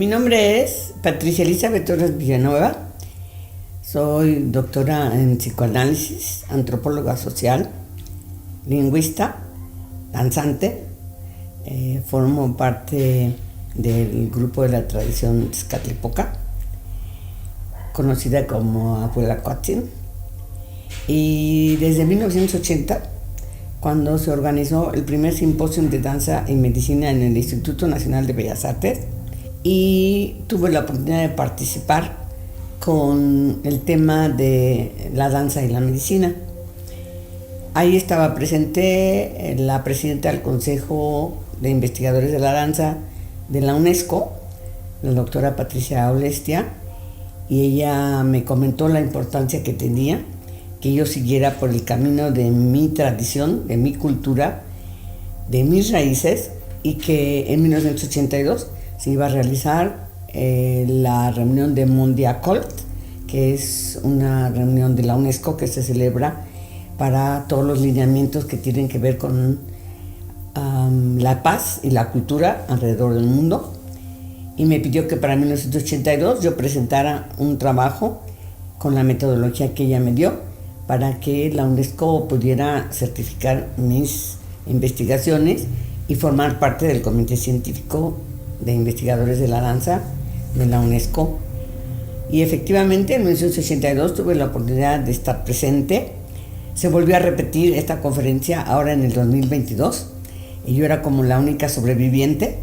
Mi nombre es Patricia Elizabeth Torres Villanueva. Soy doctora en psicoanálisis, antropóloga social, lingüista, danzante. Formo parte del grupo de la tradición Tezcatlipoca, conocida como Abuelacuatzin. Y desde 1980, cuando se organizó el primer simposio de danza y medicina en el Instituto Nacional de Bellas Artes, y tuve la oportunidad de participar con el tema de la danza y la medicina. Ahí estaba presente la presidenta del Consejo de Investigadores de la Danza de la UNESCO, la doctora Patricia Aulestia, y ella me comentó la importancia que tenía que yo siguiera por el camino de mi tradición, de mi cultura, de mis raíces, y que en 1982 se iba a realizar la reunión de Mondiacult, que es una reunión de la UNESCO que se celebra para todos los lineamientos que tienen que ver con la paz y la cultura alrededor del mundo. Y me pidió que para 1982 yo presentara un trabajo con la metodología que ella me dio para que la UNESCO pudiera certificar mis investigaciones y formar parte del Comité Científico de Investigadores de la Danza de la UNESCO. Y efectivamente en 1982 tuve la oportunidad de estar presente. Se volvió a repetir esta conferencia ahora en el 2022 y yo era como la única sobreviviente,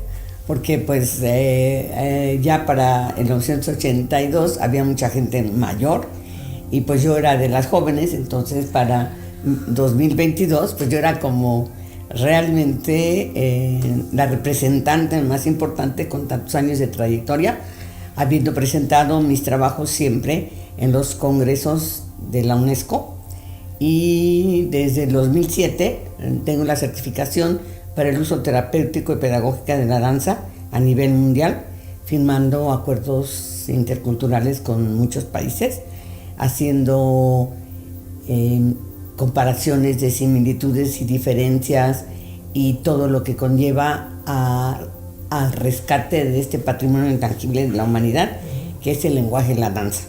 porque pues ya para el 1982 había mucha gente mayor y pues yo era de las jóvenes. Entonces para 2022 pues yo era como realmente la representante más importante con tantos años de trayectoria, habiendo presentado mis trabajos siempre en los congresos de la UNESCO. Y desde el 2007 tengo la certificación para el uso terapéutico y pedagógica de la danza a nivel mundial, firmando acuerdos interculturales con muchos países, haciendo comparaciones de similitudes y diferencias y todo lo que conlleva al rescate de este patrimonio intangible de la humanidad, que es el lenguaje y la danza.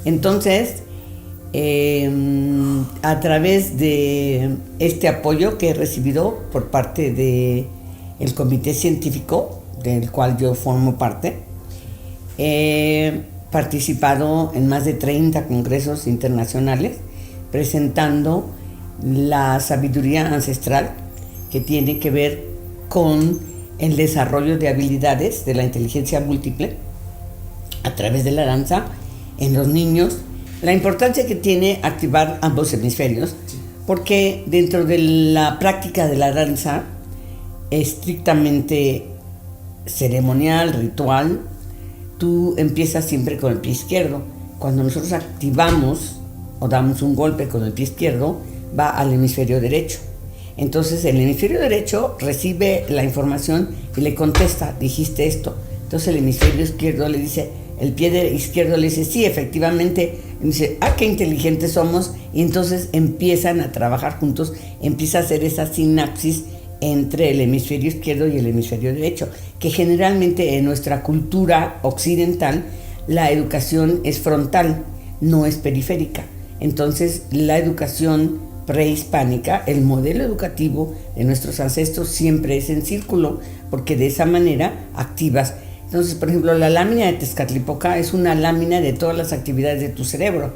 Entonces, a través de este apoyo que he recibido por parte del Comité Científico, del cual yo formo parte, he participado en más de 30 congresos internacionales presentando la sabiduría ancestral que tiene que ver con el desarrollo de habilidades de la inteligencia múltiple a través de la danza en los niños, la importancia que tiene activar ambos hemisferios, porque dentro de la práctica de la danza estrictamente ceremonial, ritual, tú empiezas siempre con el pie izquierdo. Cuando nosotros activamos o damos un golpe con el pie izquierdo, va al hemisferio derecho. Entonces el hemisferio derecho recibe la información y le contesta, dijiste esto. Entonces el hemisferio izquierdo le dice, el pie izquierdo le dice, sí, efectivamente. Y dice, qué inteligentes somos. Y entonces empiezan a trabajar juntos, empieza a hacer esa sinapsis entre el hemisferio izquierdo y el hemisferio derecho, que generalmente en nuestra cultura occidental la educación es frontal, no es periférica. Entonces la educación prehispánica, el modelo educativo de nuestros ancestros siempre es en círculo, porque de esa manera activas. Entonces, por ejemplo, la lámina de Tezcatlipoca es una lámina de todas las actividades de tu cerebro.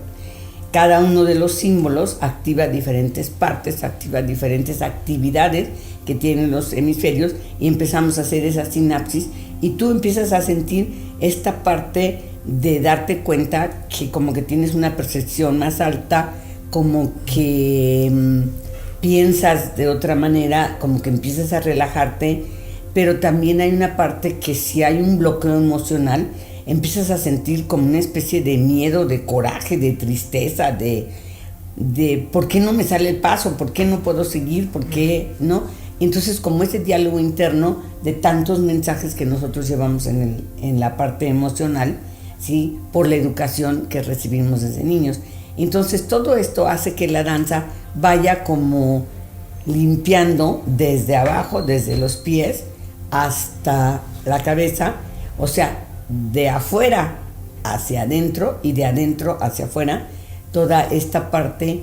Cada uno de los símbolos activa diferentes partes, activa diferentes actividades que tienen los hemisferios y empezamos a hacer esa sinapsis y tú empiezas a sentir esta parte de darte cuenta que como que tienes una percepción más alta, como que piensas de otra manera, como que empiezas a relajarte, pero también hay una parte que si hay un bloqueo emocional, empiezas a sentir como una especie de miedo, de coraje, de tristeza, de ¿por qué no me sale el paso? ¿Por qué no puedo seguir? ¿Por qué no? Entonces, como ese diálogo interno de tantos mensajes que nosotros llevamos en la parte emocional, ¿sí? Por la educación que recibimos desde niños. Entonces, todo esto hace que la danza vaya como limpiando desde abajo, desde los pies hasta la cabeza, o sea, de afuera hacia adentro y de adentro hacia afuera, toda esta parte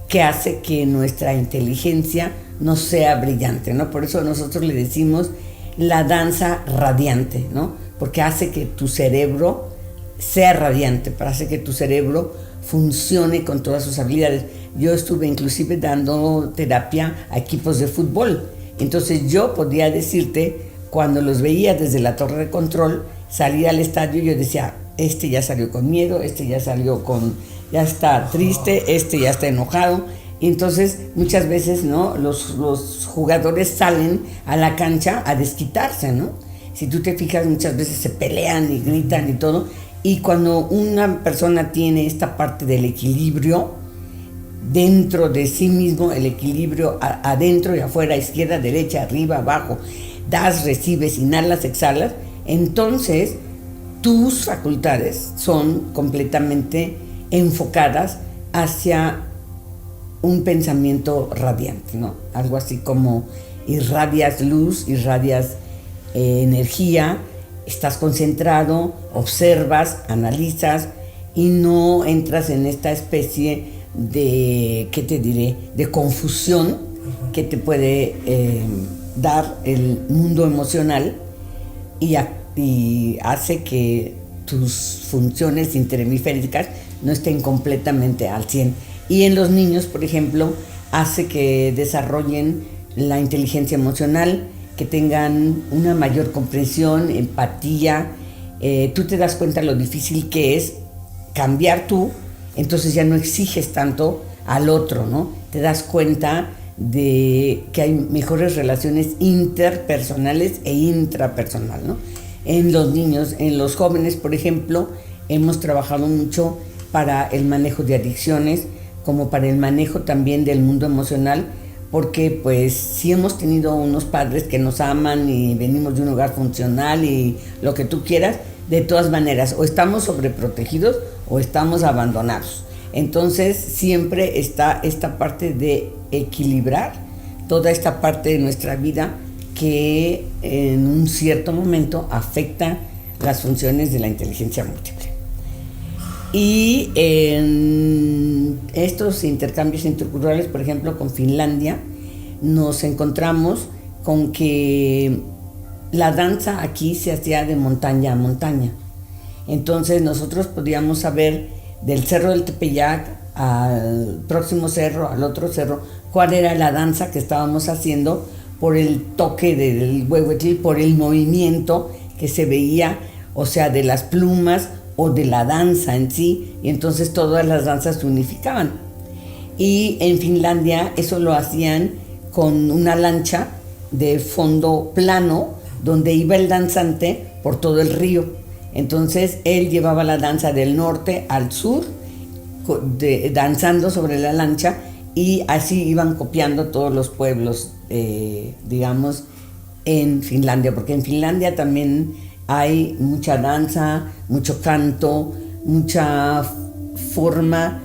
que hace que nuestra inteligencia no sea brillante, ¿no? Por eso nosotros le decimos la danza radiante, ¿no? Porque hace que tu cerebro sea radiante, hace que tu cerebro funcione con todas sus habilidades. Yo estuve inclusive dando terapia a equipos de fútbol, entonces yo podía decirte, cuando los veía desde la torre de control, salía al estadio y yo decía, este ya salió con miedo, este ya salió ya está triste, este ya está enojado. Y entonces muchas veces, ¿no?, los jugadores salen a la cancha a desquitarse, ¿no? Si tú te fijas, muchas veces se pelean y gritan y todo. Y cuando una persona tiene esta parte del equilibrio dentro de sí mismo, el equilibrio adentro y afuera, izquierda, derecha, arriba, abajo, das, recibes, inhalas, exhalas, entonces tus facultades son completamente enfocadas hacia un pensamiento radiante, ¿no? Algo así como irradias luz, irradias energía, estás concentrado, observas, analizas y no entras en esta especie de, ¿qué te diré?, de confusión que te puede dar el mundo emocional y hace que tus funciones interhemisféricas no estén completamente al 100. Y en los niños, por ejemplo, hace que desarrollen la inteligencia emocional, que tengan una mayor comprensión, empatía. Tú te das cuenta lo difícil que es cambiar tú, entonces ya no exiges tanto al otro, ¿no? Te das cuenta de que hay mejores relaciones interpersonales e intrapersonal, ¿no? En los niños, en los jóvenes, por ejemplo, hemos trabajado mucho para el manejo de adicciones, como para el manejo también del mundo emocional, porque pues si hemos tenido unos padres que nos aman y venimos de un hogar funcional y lo que tú quieras, de todas maneras o estamos sobreprotegidos o estamos abandonados. Entonces siempre está esta parte de equilibrar toda esta parte de nuestra vida que en un cierto momento afecta las funciones de la inteligencia múltiple. Y en estos intercambios interculturales, por ejemplo, con Finlandia, nos encontramos con que la danza aquí se hacía de montaña a montaña. Entonces nosotros podíamos saber del Cerro del Tepeyac al próximo cerro, al otro cerro, cuál era la danza que estábamos haciendo por el toque del huehuetl, por el movimiento que se veía, o sea, de las plumas o de la danza en sí, y entonces todas las danzas se unificaban. Y en Finlandia eso lo hacían con una lancha de fondo plano, donde iba el danzante por todo el río. Entonces él llevaba la danza del norte al sur, danzando sobre la lancha, y así iban copiando todos los pueblos, digamos, en Finlandia, porque en Finlandia también hay mucha danza, mucho canto, mucha forma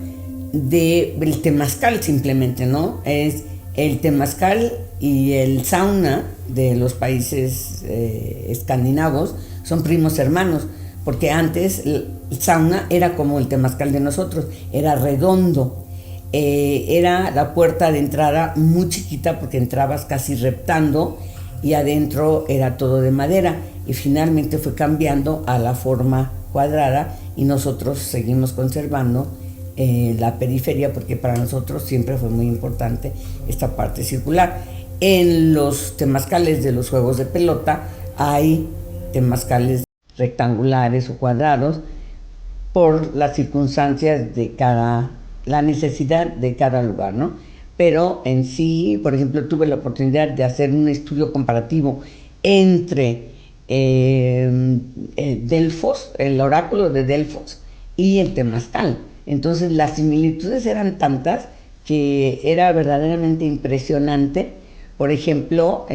del temazcal simplemente, ¿no? Es el temazcal y el sauna de los países escandinavos son primos hermanos, porque antes el sauna era como el temazcal de nosotros, era redondo, era la puerta de entrada muy chiquita porque entrabas casi reptando y adentro era todo de madera, y finalmente fue cambiando a la forma cuadrada y nosotros seguimos conservando la periferia porque para nosotros siempre fue muy importante esta parte circular. En los temazcales de los juegos de pelota hay temazcales rectangulares o cuadrados por las circunstancias de la necesidad de cada lugar, ¿no? Pero en sí, por ejemplo, tuve la oportunidad de hacer un estudio comparativo entre Delfos, el oráculo de Delfos, y el temazcal. Entonces las similitudes eran tantas que era verdaderamente impresionante. Por ejemplo,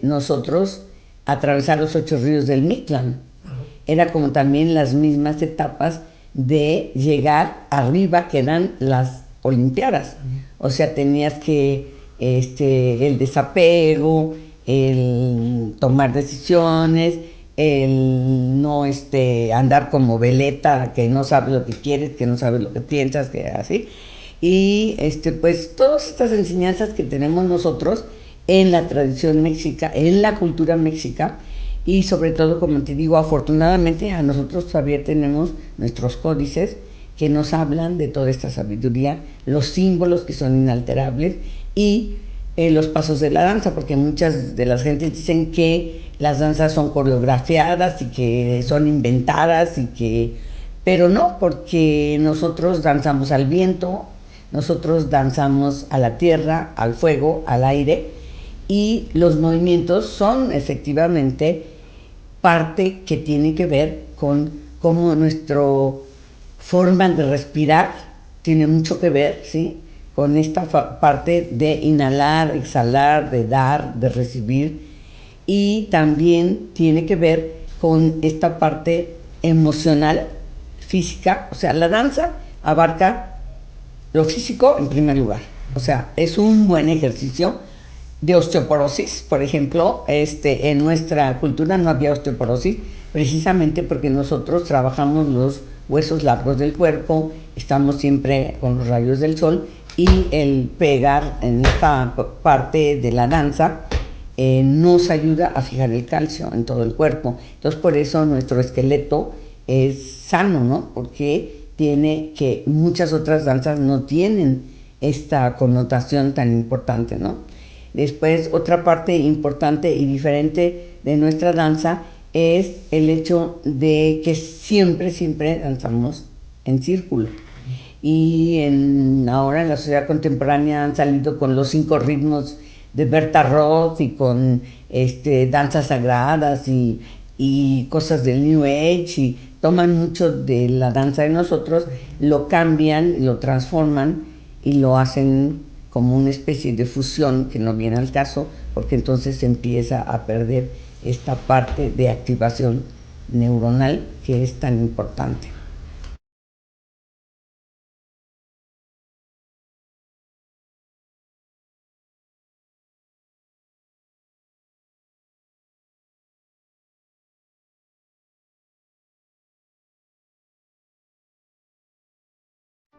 nosotros atravesar los 8 ríos del Mictlán era como también las mismas etapas de llegar arriba, que eran las Olimpiadas. O sea, tenías que el desapego, el tomar decisiones, el no andar como veleta, que no sabes lo que quieres, que no sabes lo que piensas, que así. Y pues todas estas enseñanzas que tenemos nosotros en la tradición mexica, en la cultura mexica, y sobre todo, como te digo, afortunadamente a nosotros todavía tenemos nuestros códices que nos hablan de toda esta sabiduría, los símbolos que son inalterables y los pasos de la danza, porque muchas de las gentes dicen que las danzas son coreografiadas y que son inventadas y que, pero no, porque nosotros danzamos al viento, nosotros danzamos a la tierra, al fuego, al aire, y los movimientos son efectivamente parte que tiene que ver con cómo nuestra forma de respirar tiene mucho que ver, ¿sí?, con esta parte de inhalar, exhalar, de dar, de recibir, y también tiene que ver con esta parte emocional, física. O sea, la danza abarca lo físico en primer lugar. O sea, es un buen ejercicio de osteoporosis, por ejemplo. En nuestra cultura no había osteoporosis, precisamente porque nosotros trabajamos los huesos largos del cuerpo, estamos siempre con los rayos del sol, y el pegar en esta parte de la danza nos ayuda a fijar el calcio en todo el cuerpo. Entonces, por eso nuestro esqueleto es sano, ¿no? Porque tiene que muchas otras danzas no tienen esta connotación tan importante, ¿no? Después, otra parte importante y diferente de nuestra danza es el hecho de que siempre, siempre danzamos en círculo. Y ahora en la sociedad contemporánea han salido con los 5 ritmos de Berta Roth y con danzas sagradas y cosas del New Age, y toman mucho de la danza de nosotros, lo cambian, lo transforman y lo hacen como una especie de fusión que no viene al caso, porque entonces se empieza a perder esta parte de activación neuronal que es tan importante.